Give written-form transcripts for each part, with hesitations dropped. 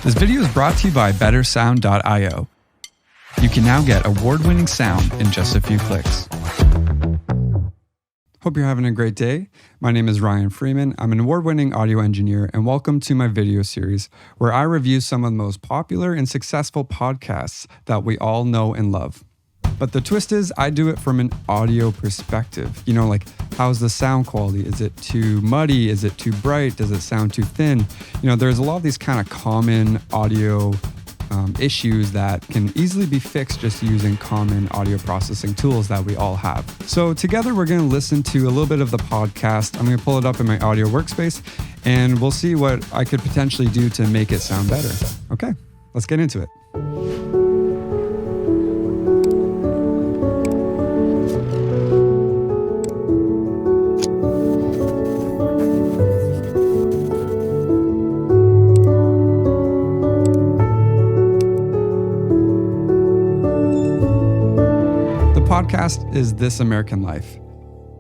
This video is brought to you by bettersound.io. You can now get award-winning sound in just a few clicks. Hope you're having a great day. My name is Ryan Freeman. I'm an award-winning audio engineer, and welcome to my video series where I review some of the most popular and successful podcasts that we all know and love. But the twist is I do it from an audio perspective. You know, like, how's the sound quality? Is it too muddy? Is it too bright? Does it sound too thin? You know, there's a lot of these kind of common audio issues that can easily be fixed just using common audio processing tools that we all have. So together we're going to listen to a little bit of the podcast. I'm going to pull it up in my audio workspace and we'll see what I could potentially do to make it sound better. Okay, let's get into it. Podcast is This American Life.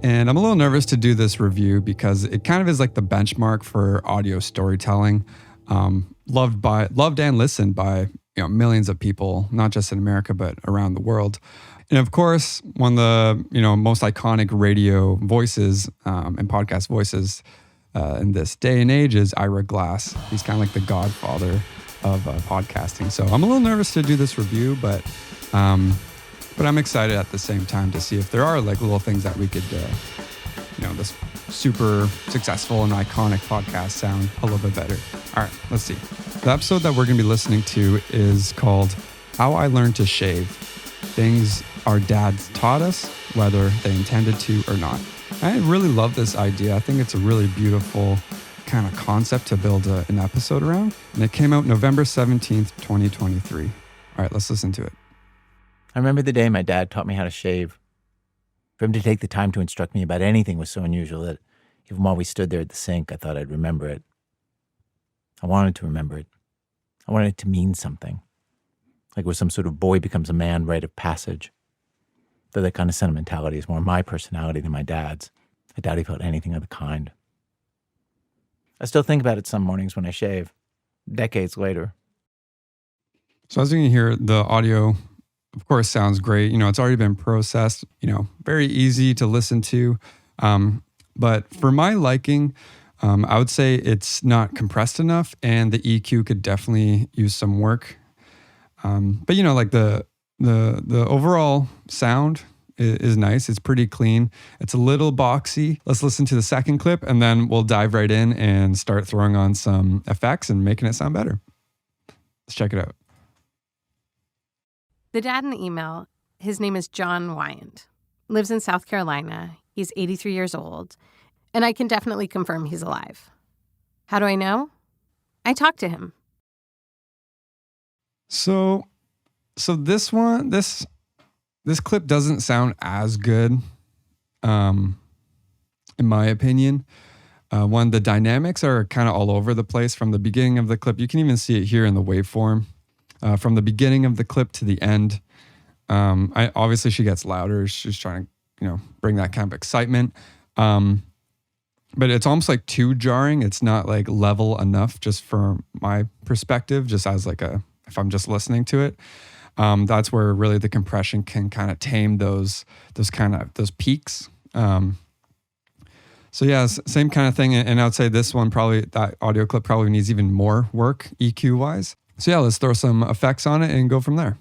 And I'm a little nervous to do this review because it kind of is like the benchmark for audio storytelling. Loved and listened by millions of people, not just in America, but around the world. And of course, one of the most iconic radio voices and podcast voices in this day and age is Ira Glass. He's kind of like the godfather of podcasting. So I'm a little nervous to do this review, but I'm excited at the same time to see if there are like little things that we could, this super successful and iconic podcast sound a little bit better. All right, let's see. The episode that we're going to be listening to is called How I Learned to Shave. Things our dads taught us, whether they intended to or not. I really love this idea. I think it's a really beautiful kind of concept to build an episode around. And it came out November 17th, 2023. All right, let's listen to it. I remember the day my dad taught me how to shave. For him to take the time to instruct me about anything was so unusual that even while we stood there at the sink, I thought I'd remember it. I wanted to remember it. I wanted it to mean something. Like it was some sort of boy becomes a man rite of passage. Though that kind of sentimentality is more my personality than my dad's. I doubt he felt anything of the kind. I still think about it some mornings when I shave, decades later. So as you can hear, the audio of course sounds great. It's already been processed, very easy to listen to. But for my liking, I would say it's not compressed enough and the EQ could definitely use some work. But like the overall sound is nice. It's pretty clean. It's a little boxy. Let's listen to the second clip and then we'll dive right in and start throwing on some effects and making it sound better. Let's check it out. The dad in the email, his name is John Wyand, lives in South Carolina. He's 83 years old, and I can definitely confirm he's alive. How do I know? I talked to him. So this clip doesn't sound as good, in my opinion. The dynamics are kind of all over the place from the beginning of the clip. You can even see it here in the waveform. From the beginning of the clip to the end, obviously she gets louder. She's trying to, bring that kind of excitement. But it's almost like too jarring. It's not like level enough just from my perspective, just as like if I'm just listening to it. That's where really the compression can kind of tame those peaks. So yeah, same kind of thing. And I would say this one that audio clip probably needs even more work EQ wise. So yeah, let's throw some effects on it and go from there.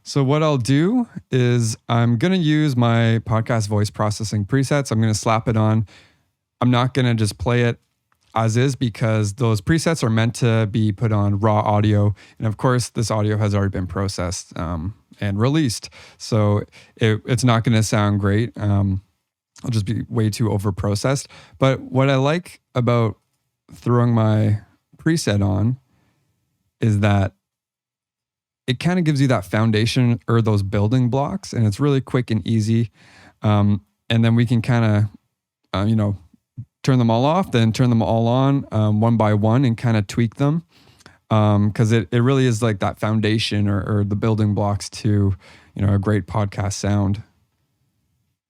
So what I'll do is I'm going to use my podcast voice processing presets. I'm going to slap it on. I'm not going to just play it as is because those presets are meant to be put on raw audio. And of course, this audio has already been processed and released. So it's not going to sound great. It'll just be way too over-processed. But what I like about throwing my preset on is that it kind of gives you that foundation or those building blocks, and it's really quick and easy. And then we can kind of, turn them all off, then turn them all on one by one and kind of tweak them. Because it really is like that foundation or the building blocks to, a great podcast sound.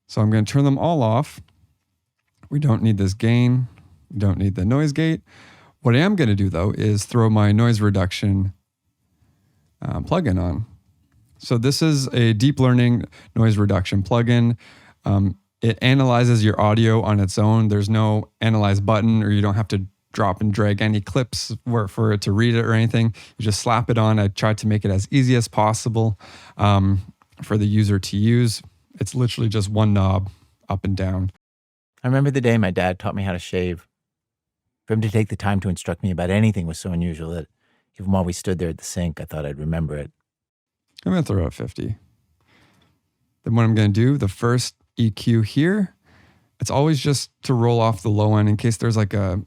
So I'm going to turn them all off. We don't need this gain. We don't need the noise gate. What I am going to do though is throw my noise reduction plugin on. So this is a deep learning noise reduction plugin. It analyzes your audio on its own. There's no analyze button, or you don't have to drop and drag any clips for it to read it or anything. You just slap it on. I tried to make it as easy as possible for the user to use. It's literally just one knob up and down. I remember the day my dad taught me how to shave. For him to take the time to instruct me about anything was so unusual that even while we stood there at the sink, I thought I'd remember it. I'm going to throw out 50. Then what I'm going to do, the first EQ here, it's always just to roll off the low end in case there's like an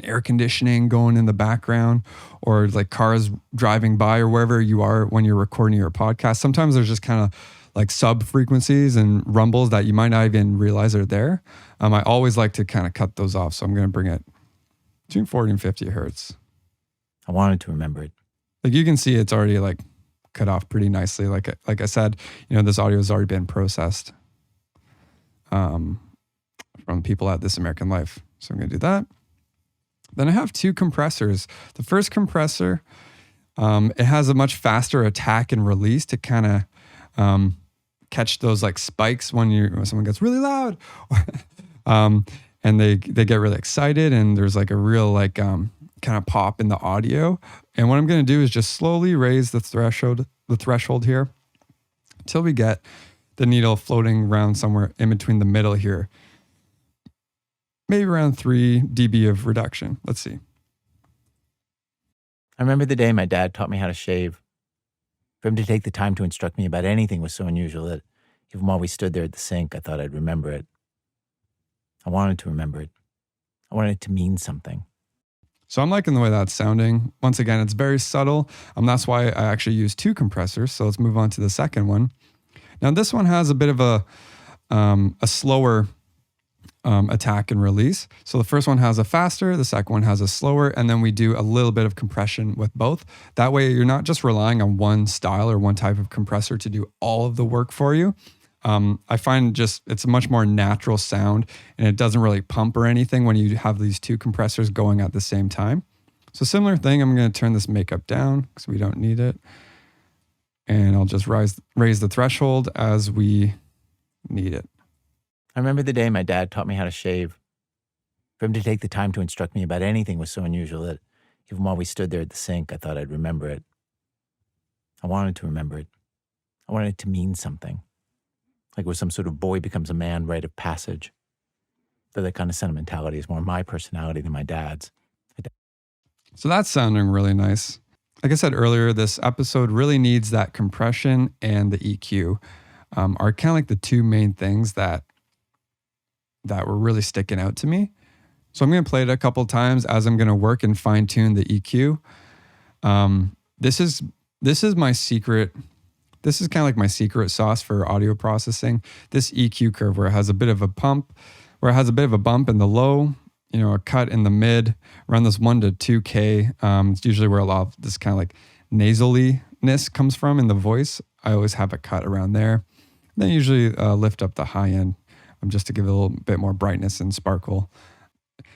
air conditioning going in the background, or like cars driving by, or wherever you are when you're recording your podcast. Sometimes there's just kind of like sub frequencies and rumbles that you might not even realize are there. I always like to kind of cut those off. So I'm going to bring it between 40 and 50 hertz. I wanted to remember it. Like you can see it's already like cut off pretty nicely. Like I said, this audio has already been processed from people at This American Life. So I'm going to do that. Then I have two compressors. The first compressor, it has a much faster attack and release to kind of catch those like spikes when someone gets really loud, and they get really excited, and there's like a real like kind of pop in the audio. And what I'm going to do is just slowly raise the threshold here until we get the needle floating around somewhere in between the middle here. Maybe around 3 dB of reduction. Let's see. I remember the day my dad taught me how to shave. For him to take the time to instruct me about anything was so unusual that even while we stood there at the sink, I thought I'd remember it. I wanted to remember it. I wanted it to mean something. So I'm liking the way that's sounding. Once again, it's very subtle. That's why I actually use 2 compressors. So let's move on to the second one. Now this one has a bit of a slower attack and release. So the first one has a faster, the second one has a slower, and then we do a little bit of compression with both. That way you're not just relying on one style or one type of compressor to do all of the work for you. I find it's a much more natural sound, and it doesn't really pump or anything when you have these 2 compressors going at the same time. So similar thing, I'm going to turn this makeup down because we don't need it. And I'll just raise the threshold as we need it. I remember the day my dad taught me how to shave. For him to take the time to instruct me about anything was so unusual that even while we stood there at the sink, I thought I'd remember it. I wanted to remember it. I wanted it to mean something. Like it was some sort of boy becomes a man rite of passage. But that kind of sentimentality is more my personality than my dad's. So that's sounding really nice. Like I said earlier, this episode really needs that compression and the EQ are kind of like the 2 main things that were really sticking out to me. So I'm going to play it a couple of times as I'm going to work and fine tune the EQ. This is my secret. This is kind of like my secret sauce for audio processing. This EQ curve where it has a bit of a bump in the low, a cut in the mid, around this 1 to 2K. It's usually where a lot of this kind of like nasaliness comes from in the voice. I always have a cut around there. Then usually lift up the high end just to give it a little bit more brightness and sparkle.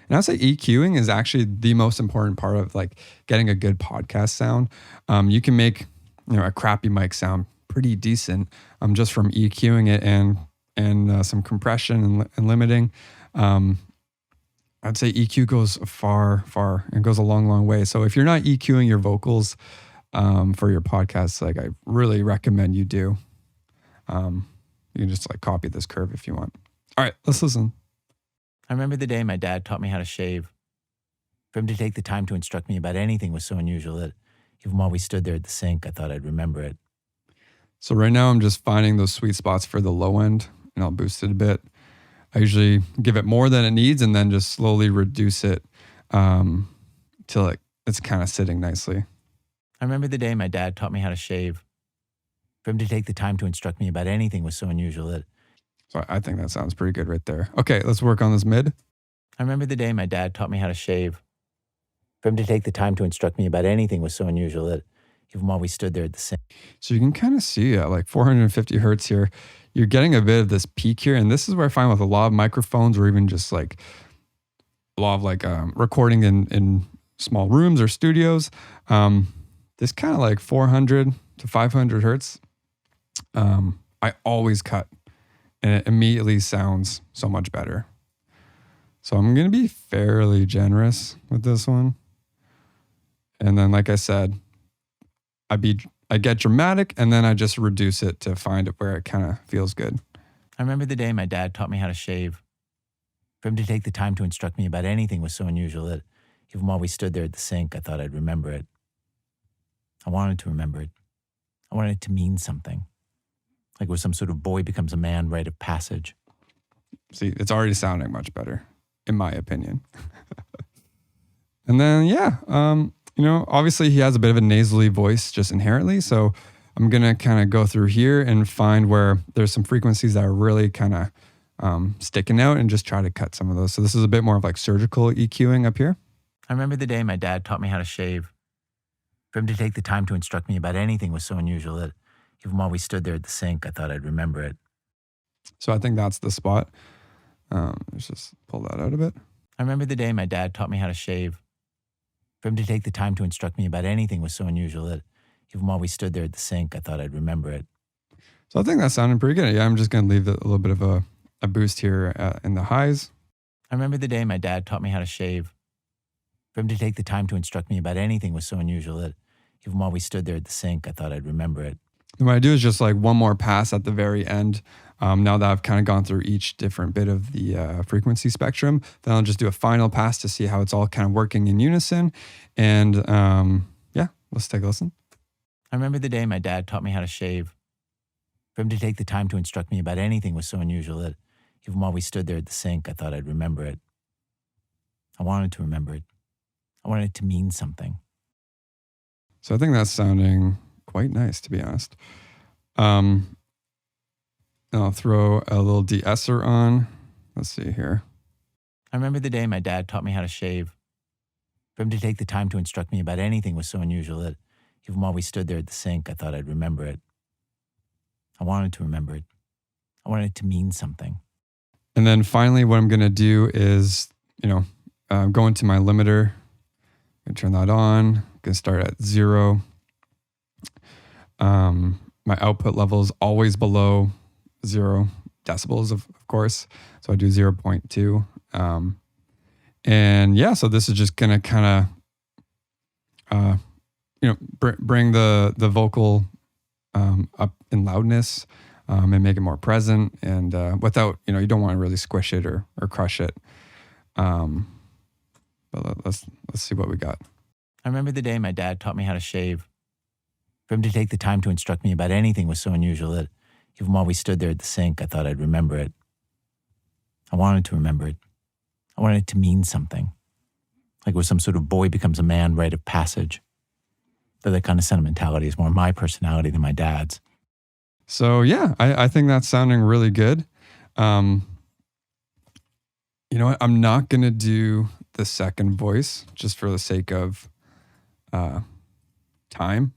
And I'd say EQing is actually the most important part of like getting a good podcast sound. You can make a crappy mic sound pretty decent just from EQing it and some compression and limiting. I'd say EQ goes far and goes a long way. So if you're not EQing your vocals for your podcast, like I really recommend you do. You can just like copy this curve if you want. All right, let's listen. I remember the day my dad taught me how to shave. For him to take the time to instruct me about anything was so unusual that even while we stood there at the sink, I thought I'd remember it. So right now I'm just finding those sweet spots for the low end, and I'll boost it a bit. I usually give it more than it needs and then just slowly reduce it till it's kind of sitting nicely. I remember the day my dad taught me how to shave. For him to take the time to instruct me about anything was so unusual that... So I think that sounds pretty good right there. Okay, let's work on this mid. I remember the day my dad taught me how to shave. For him to take the time to instruct me about anything was so unusual that even while we stood there at the sink. So you can kind of see at like 450 hertz here, you're getting a bit of this peak here. And this is where I find with a lot of microphones or even just like a lot of like recording in small rooms or studios. This kind of like 400 to 500 hertz, I always cut, and it immediately sounds so much better. So I'm going to be fairly generous with this one. And then, like I said, I get dramatic, and then I just reduce it to find it where it kind of feels good. I remember the day my dad taught me how to shave. For him to take the time to instruct me about anything was so unusual that even while we stood there at the sink, I thought I'd remember it. I wanted to remember it. I wanted it to mean something. Like it was some sort of boy becomes a man rite of passage. See, it's already sounding much better, in my opinion. And then, obviously he has a bit of a nasally voice just inherently. So I'm going to kind of go through here and find where there's some frequencies that are really kind of sticking out and just try to cut some of those. So this is a bit more of like surgical EQing up here. I remember the day my dad taught me how to shave. For him to take the time to instruct me about anything was so unusual that even while we stood there at the sink, I thought I'd remember it. So I think that's the spot. Let's just pull that out a bit. I remember the day my dad taught me how to shave. For him to take the time to instruct me about anything was so unusual that even while we stood there at the sink, I thought I'd remember it. So I think that's sounding pretty good. Yeah, I'm just going to leave a little bit of a boost here in the highs. I remember the day my dad taught me how to shave. For him to take the time to instruct me about anything was so unusual that even while we stood there at the sink, I thought I'd remember it. And what I do is just like one more pass at the very end. Now that I've kind of gone through each different bit of the frequency spectrum, then I'll just do a final pass to see how it's all kind of working in unison. And let's take a listen. I remember the day my dad taught me how to shave. For him to take the time to instruct me about anything was so unusual that even while we stood there at the sink, I thought I'd remember it. I wanted to remember it. I wanted it to mean something. So I think that's sounding quite nice, to be honest. I'll throw a little DeEsser on. Let's see here. I remember the day my dad taught me how to shave. For him to take the time to instruct me about anything was so unusual that even while we stood there at the sink, I thought I'd remember it. I wanted to remember it. I wanted it to mean something. And then finally, what I'm going to do is, go into my limiter. I'm going to turn that on. I'm going to start at 0. My output level is always below 0 decibels, of course. So I do 0.2. So this is just going to kind of, bring the vocal up in loudness and make it more present. And without, you don't want to really squish it or crush it. But let's see what we got. I remember the day my dad taught me how to shave. For him to take the time to instruct me about anything was so unusual that even while we stood there at the sink, I thought I'd remember it. I wanted to remember it. I wanted it to mean something. Like it was some sort of boy becomes a man rite of passage. But that kind of sentimentality is more my personality than my dad's. So yeah, I think that's sounding really good. You know what? I'm not going to do the second voice just for the sake of time.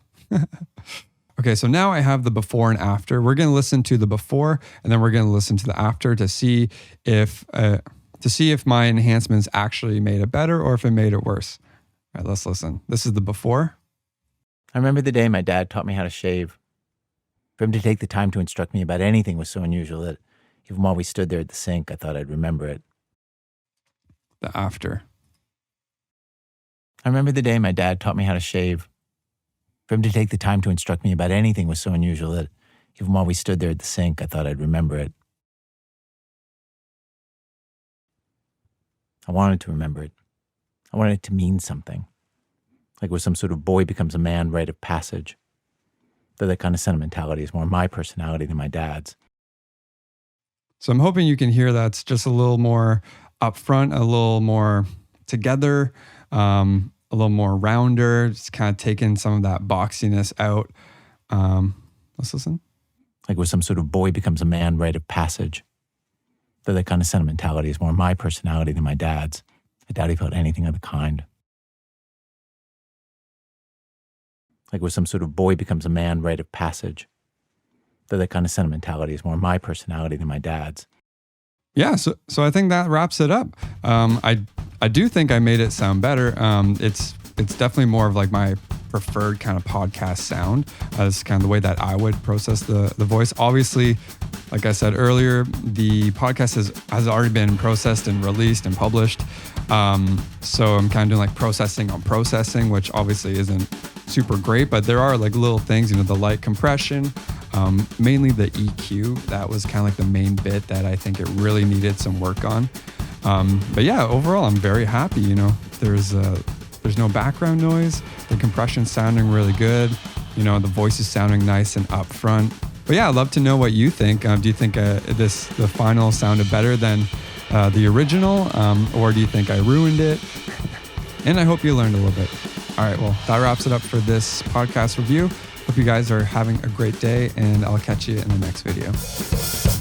Okay, so now I have the before and after. We're going to listen to the before, and then we're going to listen to the after to see if my enhancements actually made it better or if it made it worse. All right, let's listen. This is the before. I remember the day my dad taught me how to shave. For him to take the time to instruct me about anything was so unusual that even while we stood there at the sink, I thought I'd remember it. The after. I remember the day my dad taught me how to shave. For him to take the time to instruct me about anything was so unusual that even while we stood there at the sink, I thought I'd remember it. I wanted to remember it. I wanted it to mean something. Like it was some sort of boy becomes a man rite of passage. Though that kind of sentimentality is more my personality than my dad's. So I'm hoping you can hear that's just a little more upfront, a little more together, a little more rounder, just kind of taking some of that boxiness out. Let's listen. Like it was some sort of boy becomes a man rite of passage. Though that kind of sentimentality is more my personality than my dad's. I doubt he felt anything of the kind. Like it was some sort of boy becomes a man rite of passage. Though that kind of sentimentality is more my personality than my dad's. Yeah, so I think that wraps it up. I I do think I made it sound better. It's definitely more of like my preferred kind of podcast sound. It's kind of the way that I would process the voice. Obviously, like I said earlier, the podcast has already been processed and released and published. So I'm kind of doing like processing on processing, which obviously isn't super great, but there are like little things, the light compression, mainly the EQ. That was kind of like the main bit that I think it really needed some work on. But yeah, overall, I'm very happy. There's no background noise. The compression's sounding really good. The voice is sounding nice and upfront. But yeah, I'd love to know what you think. Do you think the final sounded better than the original, or do you think I ruined it? And I hope you learned a little bit. All right, well, that wraps it up for this podcast review. Hope you guys are having a great day, and I'll catch you in the next video.